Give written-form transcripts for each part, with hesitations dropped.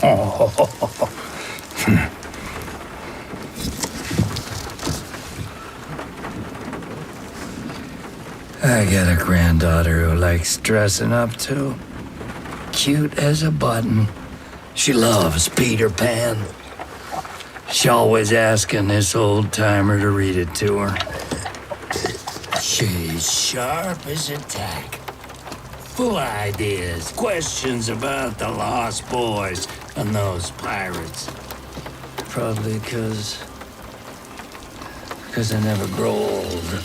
I got a granddaughter who likes dressing up too. Cute as a button. She loves Peter Pan. She's always asking this old timer to read it to her. She's sharp as a tack. Full of ideas, questions about the Lost Boys and those pirates. Probably because I never grow old.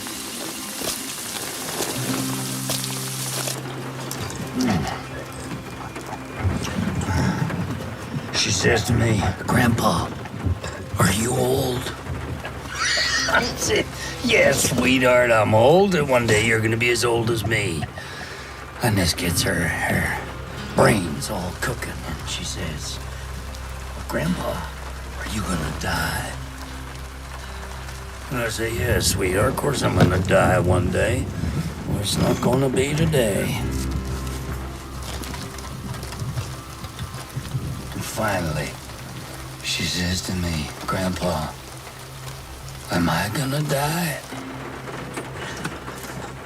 She says to me, "Grandpa, are you old?" I said, "Yeah, sweetheart, I'm old, and one day you're gonna be as old as me." And this gets her brains all cooking, and she says, "Grandpa, are you gonna die?" And I say, "Yeah, sweetheart, of course I'm gonna die one day. Well, it's not gonna be today." And finally, she says to me, "Grandpa, am I gonna die?"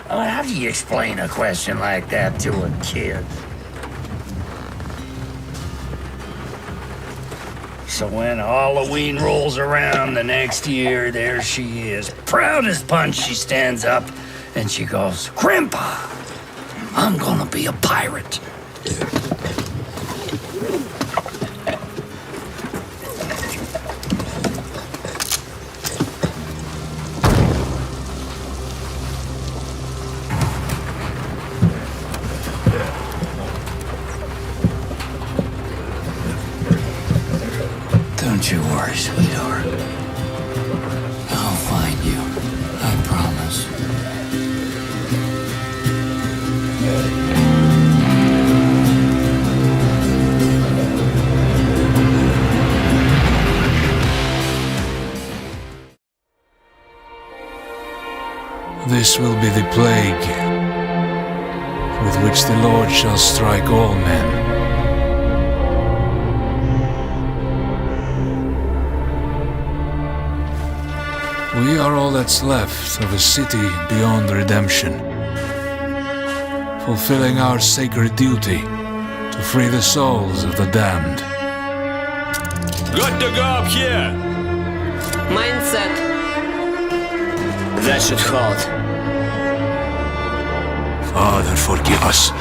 I mean, how do you explain a question like that to a kid? So when Halloween rolls around the next year, there she is. Proud as punch, she stands up and she goes, "Grandpa, I'm gonna be a pirate." Don't you worry, sweetheart. I'll find you. I promise. This will be the plague with which the Lord shall strike all men. We are all that's left of a city beyond redemption, fulfilling our sacred duty to free the souls of the damned. Good to go up here! Mindset. That should hold. Father, forgive us.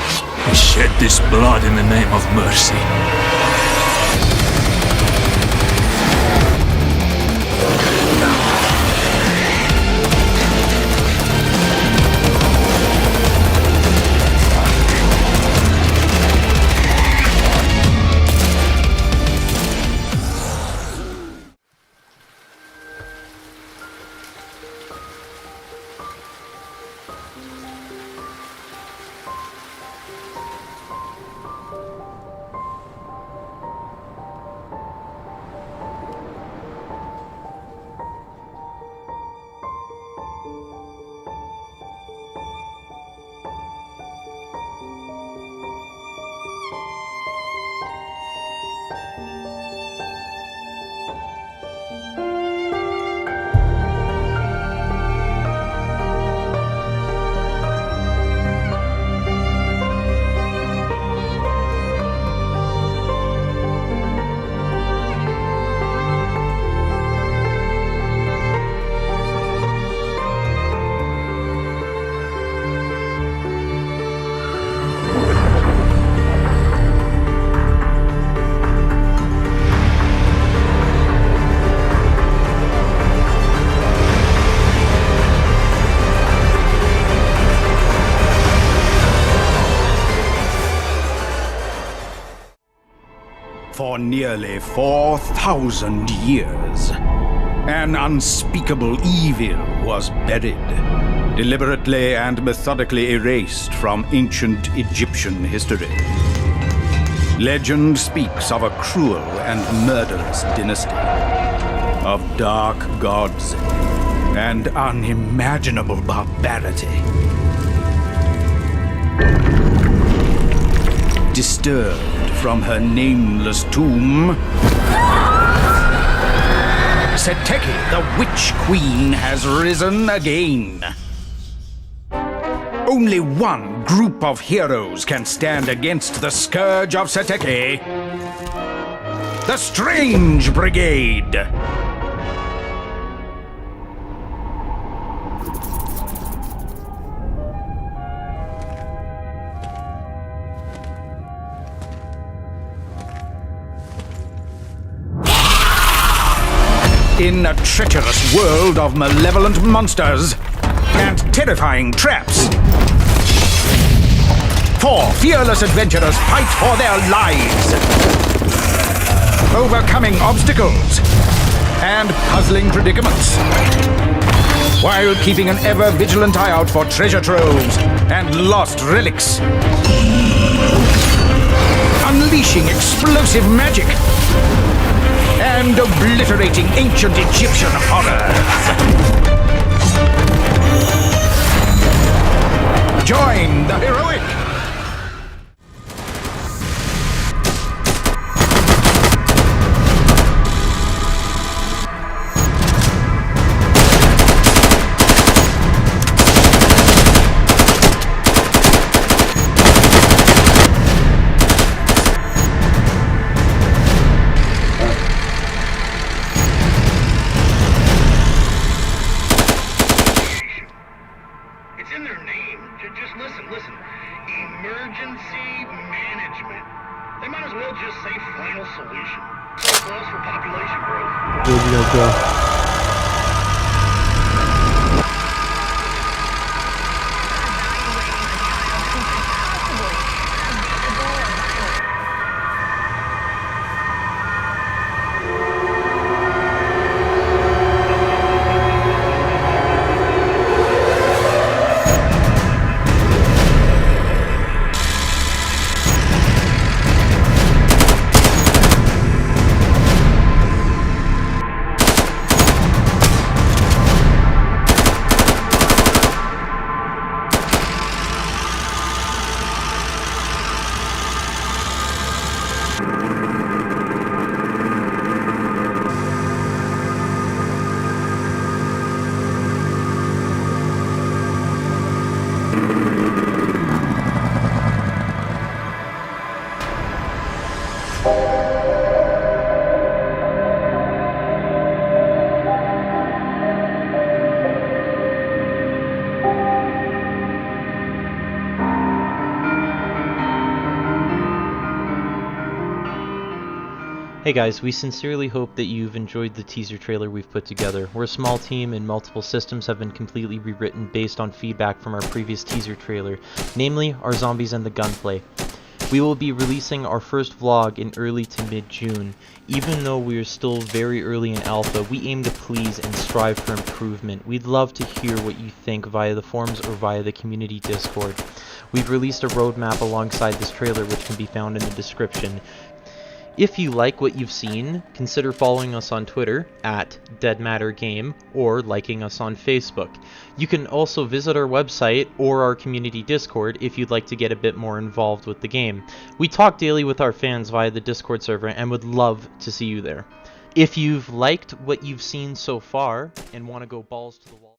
We shed this blood in the name of mercy. For nearly 4,000 years, an unspeakable evil was buried, deliberately and methodically erased from ancient Egyptian history. Legend speaks of a cruel and murderous dynasty, of dark gods and unimaginable barbarity. disturbed from her nameless tomb, Seteki, the Witch Queen, has risen again. Only one group of heroes can stand against the scourge of Seteki. The Strange Brigade. In a treacherous world of malevolent monsters and terrifying traps, 4 fearless adventurers fight for their lives, overcoming obstacles and puzzling predicaments, while keeping an ever-vigilant eye out for treasure troves and lost relics, unleashing explosive magic and obliterating ancient Egyptian horrors. Join the heroic emergency management. They might as well just say final solution. So close for population growth. Where'd you guys go? Hey guys, we sincerely hope that you've enjoyed the teaser trailer we've put together. We're a small team and multiple systems have been completely rewritten based on feedback from our previous teaser trailer, namely our zombies and the gunplay. We will be releasing our first vlog in early to mid-June. Even though we are still very early in alpha, we aim to please and strive for improvement. We'd love to hear what you think via the forums or via the community Discord. We've released a roadmap alongside this trailer which can be found in the description. If you like what you've seen, consider following us on Twitter @DeadMatterGame or liking us on Facebook. You can also visit our website or our community Discord if you'd like to get a bit more involved with the game. We talk daily with our fans via the Discord server and would love to see you there. If you've liked what you've seen so far and want to go balls to the wall,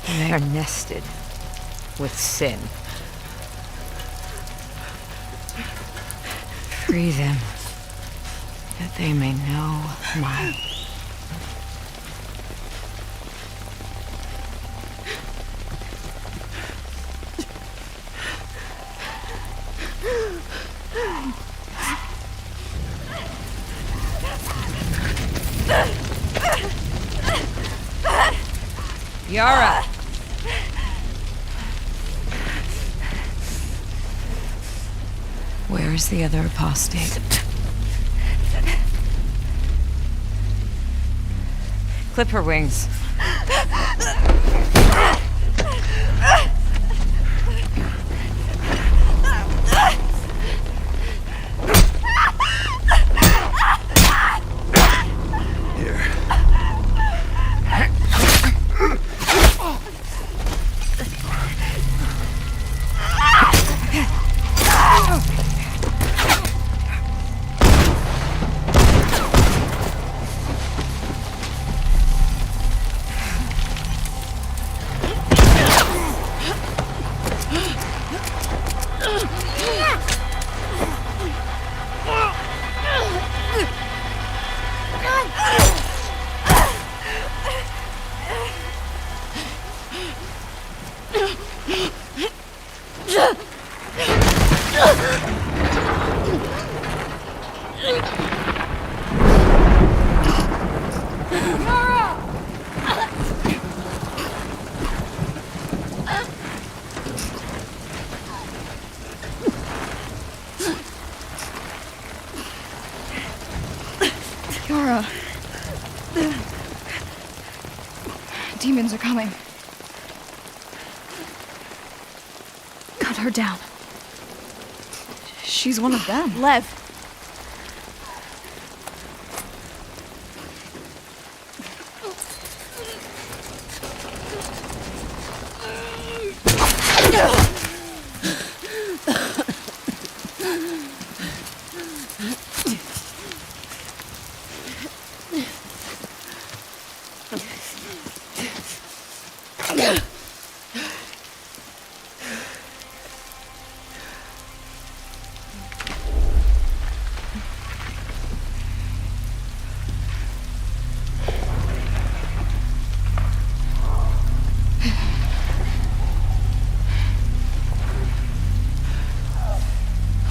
They are nested with sin. Free them, that they may know my... Yara! Where is the other apostate? Clip her wings. Yara. Demons are coming. Cut her down. She's one of them. Lev.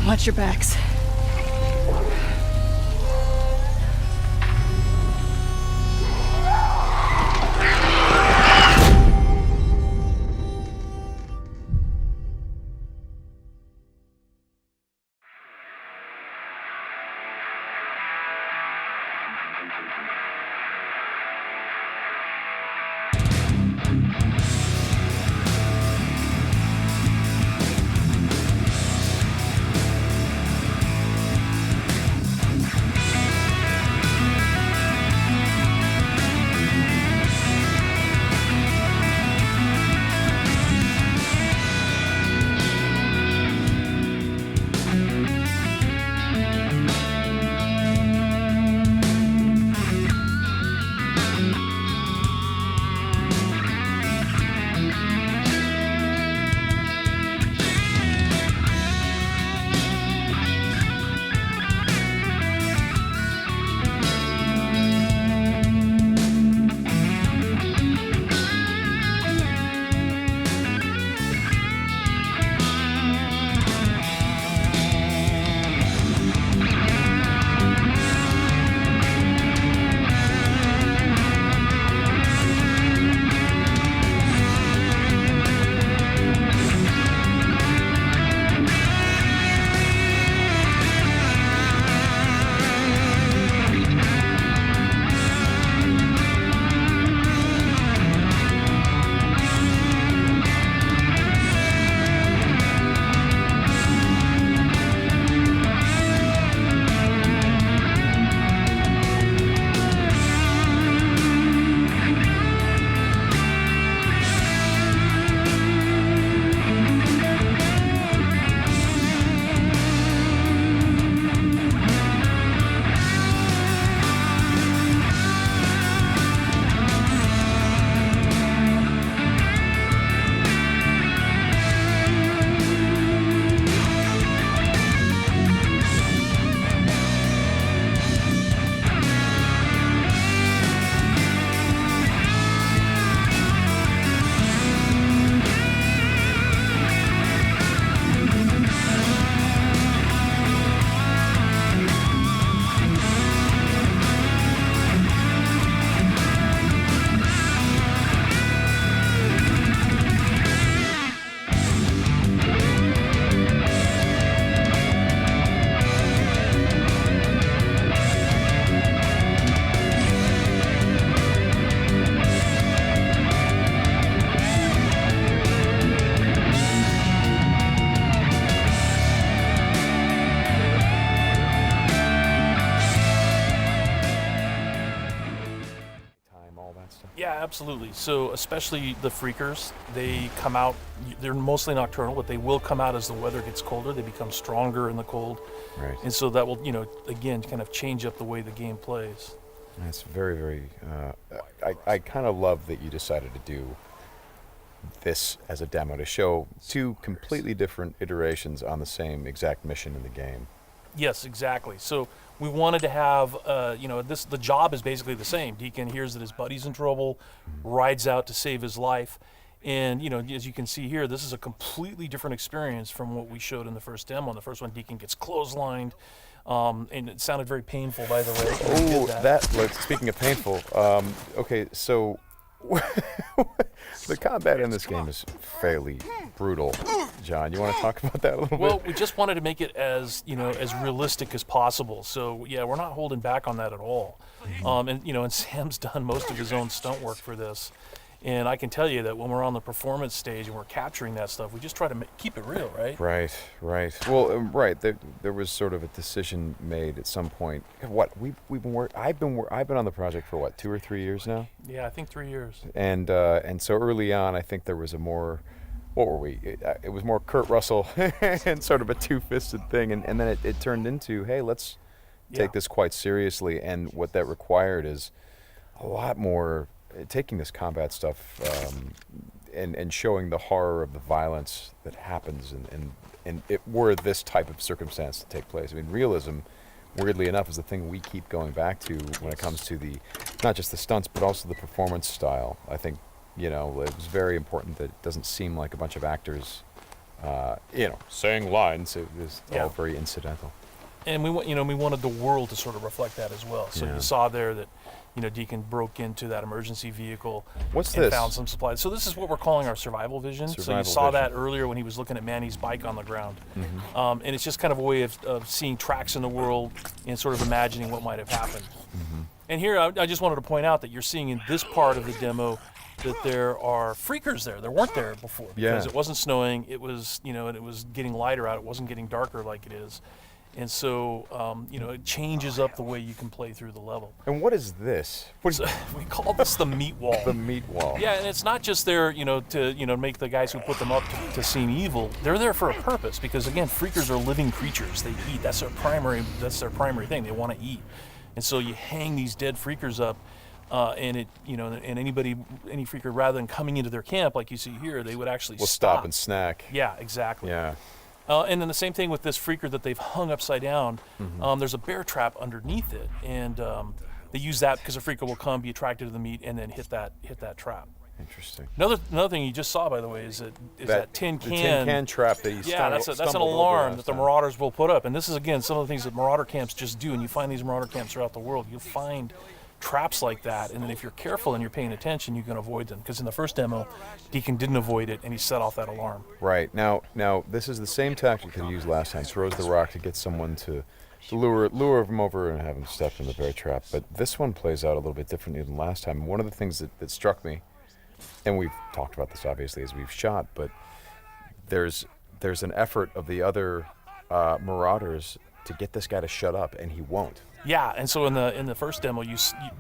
Watch your backs. Yeah, absolutely. So especially the freakers, they come out, they're mostly nocturnal, but they will come out as the weather gets colder. They become stronger in the cold. Right. And so that will, again, kind of change up the way the game plays. That's very, very... I kind of love that you decided to do this as a demo to show two completely different iterations on the same exact mission in the game. Yes, exactly. So we wanted to have, the job is basically the same. Deacon hears that his buddy's in trouble, rides out to save his life. And, as you can see here, this is a completely different experience from what we showed in the first demo. In the first one, Deacon gets clotheslined, and it sounded very painful, by the way. Like, speaking of painful, okay, so the combat in this game is fairly brutal. John, you want to talk about that a little bit? Well, we just wanted to make it as as realistic as possible. So yeah, we're not holding back on that at all. And Sam's done most of his own stunt work for this. And I can tell you that when we're on the performance stage and we're capturing that stuff, we just try to keep it real, right? Right. Well, right. There was sort of a decision made at some point. What I've been on the project for 2 or 3 years now. Yeah, I think 3 years. And so early on, I think there was a more, what were we? It was more Kurt Russell and sort of a two-fisted thing, and then it turned into, hey, let's take this quite seriously. And what that required is a lot more. Taking this combat stuff and showing the horror of the violence that happens and it were this type of circumstance to take place. I mean, realism, weirdly enough, is the thing we keep going back to when it comes to not just the stunts, but also the performance style. I think, it was very important that it doesn't seem like a bunch of actors, saying lines. It was all very incidental. And we wanted the world to sort of reflect that as well. So you saw there that, Deacon broke into that emergency vehicle and found some supplies. So this is what we're calling our survival vision. So you saw that earlier when he was looking at Manny's bike on the ground. And it's just kind of a way of seeing tracks in the world and sort of imagining what might have happened. And here I just wanted to point out that you're seeing in this part of the demo that there are freakers there. There weren't there before because it wasn't snowing. It was, and it was getting lighter out. It wasn't getting darker like it is. And so, it changes up the way you can play through the level. And what is this? We call this the meat wall. The meat wall. Yeah, and it's not just there, to make the guys who put them up to seem evil. They're there for a purpose because, again, freakers are living creatures. They eat. That's their primary thing. They want to eat. And so you hang these dead freakers up, and any freaker, rather than coming into their camp like you see here, they would actually stop and snack. Yeah, exactly. Yeah. And then the same thing with this freaker that they've hung upside down. There's a bear trap underneath it, and they use that because a freaker will come, be attracted to the meat, and then hit that trap. Interesting. Another thing you just saw, by the way, is that tin can. The tin can trap that you that's an alarm that the Marauders will put up, and this is again some of the things that Marauder camps just do. And you find these Marauder camps throughout the world. You'll find traps like that, and then if you're careful and you're paying attention, you can avoid them. Because in the first demo, Deacon didn't avoid it, and he set off that alarm. Right. Now this is the same tactic that he used last time. Throws the rock to get someone to lure him over and have him step in the bear trap. But this one plays out a little bit differently than last time. One of the things that struck me, and we've talked about this obviously as we've shot, but there's an effort of the other Marauders to get this guy to shut up, and he won't. Yeah, and so in the first demo,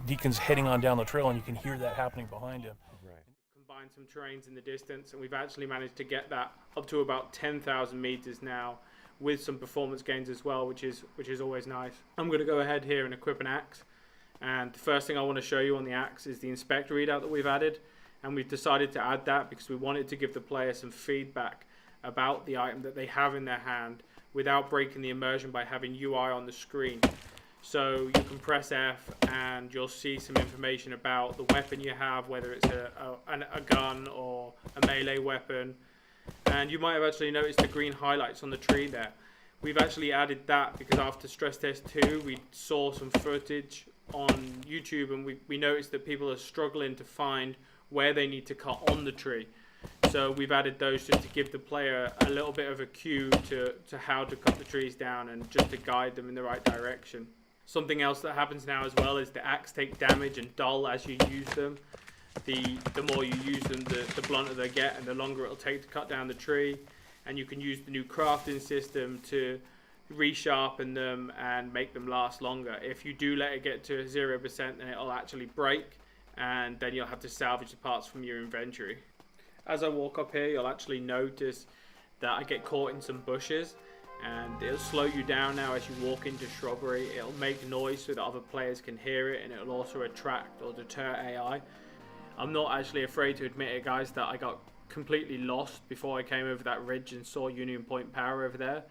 Deacon's heading on down the trail, and you can hear that happening behind him. Right. Combine some terrains in the distance, and we've actually managed to get that up to about 10,000 meters now, with some performance gains as well, which is always nice. I'm going to go ahead here and equip an axe, and the first thing I want to show you on the axe is the inspect readout that we've added, and we've decided to add that because we wanted to give the player some feedback about the item that they have in their hand without breaking the immersion by having UI on the screen. So you can press F and you'll see some information about the weapon you have, whether it's a gun or a melee weapon. And you might have actually noticed the green highlights on the tree there. We've actually added that because after stress test 2, we saw some footage on YouTube, and we noticed that people are struggling to find where they need to cut on the tree. So we've added those just to give the player a little bit of a cue to how to cut the trees down and just to guide them in the right direction. Something else that happens now as well is the axe take damage and dull as you use them. The more you use them, the blunter they get and the longer it'll take to cut down the tree. And you can use the new crafting system to resharpen them and make them last longer. If you do let it get to 0%, then it'll actually break and then you'll have to salvage the parts from your inventory. As I walk up here, you'll actually notice that I get caught in some bushes, and it'll slow you down now as you walk into shrubbery. It'll make noise so that other players can hear it, and it'll also attract or deter AI. I'm not actually afraid to admit it, guys, that I got completely lost before I came over that ridge and saw Union Point Power over there.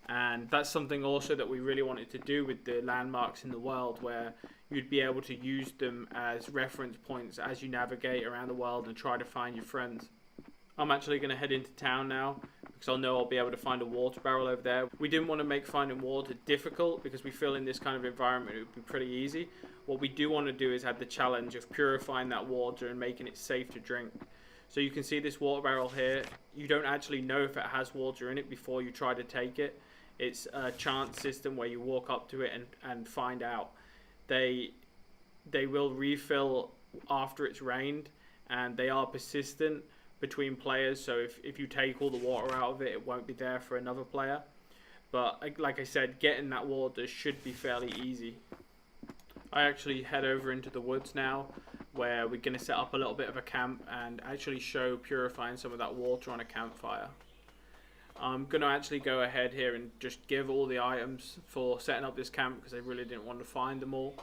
And that's something also that we really wanted to do with the landmarks in the world, where you'd be able to use them as reference points as you navigate around the world and try to find your friends. I'm actually going to head into town now, because I know I'll be able to find a water barrel over there. We didn't want to make finding water difficult, because we feel in this kind of environment it would be pretty easy. What we do want to do is have the challenge of purifying that water and making it safe to drink. So you can see this water barrel here. You don't actually know if it has water in it before you try to take it. It's a chance system where you walk up to it and find out. They will refill after it's rained, and they are persistent between players, so if you take all the water out of it, it won't be there for another player. But like I said, getting that water should be fairly easy. I actually head over into the woods now, where we're going to set up a little bit of a camp and actually show purifying some of that water on a campfire. I'm going to actually go ahead here and just give all the items for setting up this camp, because I really didn't want to find them all.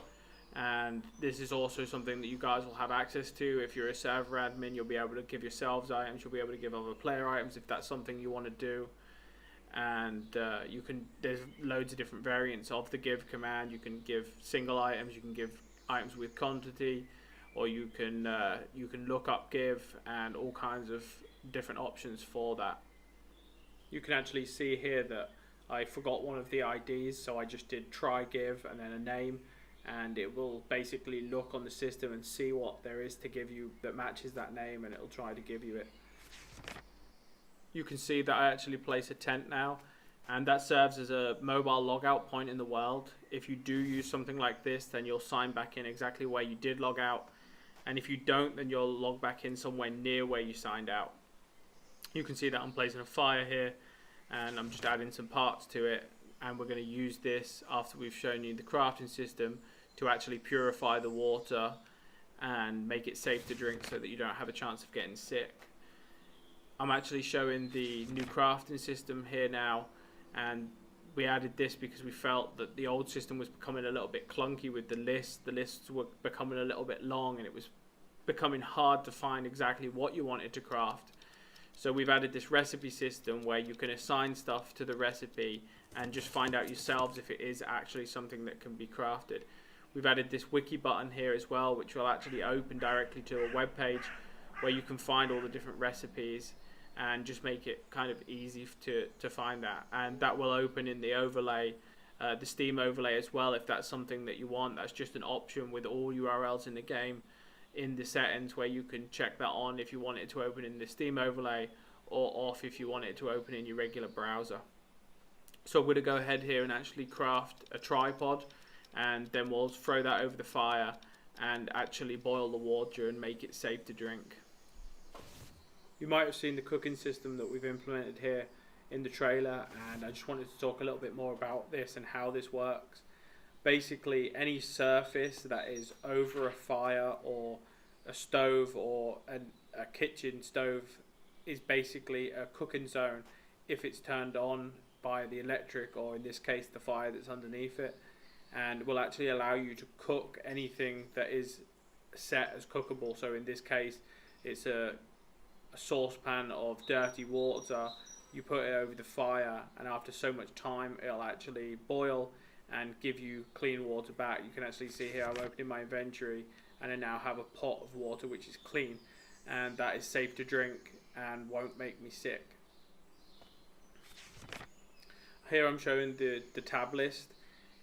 And this is also something that you guys will have access to. If you're a server admin, you'll be able to give yourselves items, you'll be able to give other player items if that's something you want to do. And there's loads of different variants of the give command. You can give single items, you can give items with quantity, or you can look up give, and all kinds of different options for that. You can actually see here that I forgot one of the IDs, so I just did try give and then a name, and it will basically look on the system and see what there is to give you that matches that name, and it'll try to give you it. You can see that I actually place a tent now, and that serves as a mobile logout point in the world. If you do use something like this, then you'll sign back in exactly where you did log out, and if you don't, then you'll log back in somewhere near where you signed out. You can see that I'm placing a fire here, and I'm just adding some parts to it, and we're going to use this after we've shown you the crafting system to actually purify the water and make it safe to drink so that you don't have a chance of getting sick. I'm actually showing the new crafting system here now, and we added this because we felt that the old system was becoming a little bit clunky with the lists. The lists were becoming a little bit long, and it was becoming hard to find exactly what you wanted to craft. So we've added this recipe system where you can assign stuff to the recipe and just find out yourselves if it is actually something that can be crafted. We've added this wiki button here as well, which will actually open directly to a web page where you can find all the different recipes and just make it kind of easy to find that. And that will open in the overlay, the Steam overlay as well, if that's something that you want. That's just an option with all URLs in the game in the settings, where you can check that on if you want it to open in the Steam overlay, or off if you want it to open in your regular browser. So we're going to go ahead here and actually craft a tripod, and then we'll throw that over the fire and actually boil the water and make it safe to drink. You might have seen the cooking system that we've implemented here in the trailer, and I just wanted to talk a little bit more about this and how this works. Basically, any surface that is over a fire or a stove or a kitchen stove is basically a cooking zone if it's turned on by the electric, or in this case the fire that's underneath it, and will actually allow you to cook anything that is set as cookable. So in this case it's a saucepan of dirty water. You put it over the fire, and after so much time it'll actually boil and give you clean water back. You can actually see here I'm opening my inventory, and I now have a pot of water which is clean, and that is safe to drink and won't make me sick. Here I'm showing the tab list,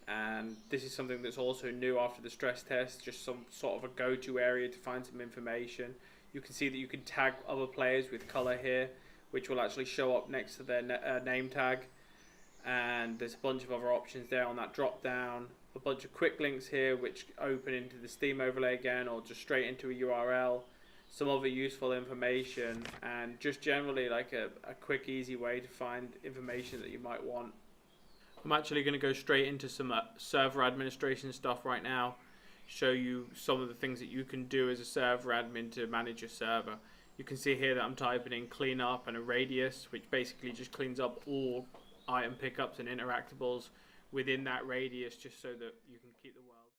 and this is something that's also new after the stress test, just some sort of a go-to area to find some information. You can see that you can tag other players with color here, which will actually show up next to their name tag. And there's a bunch of other options there on that drop down, a bunch of quick links here which open into the Steam overlay again, or just straight into a URL, some other useful information, and just generally like a quick easy way to find information that you might want. I'm actually going to go straight into some server administration stuff right now. show you some of the things that you can do as a server admin to manage your server. You can see here that I'm typing in cleanup and a radius, which basically just cleans up all item pickups and interactables within that radius, just so that you can keep the world.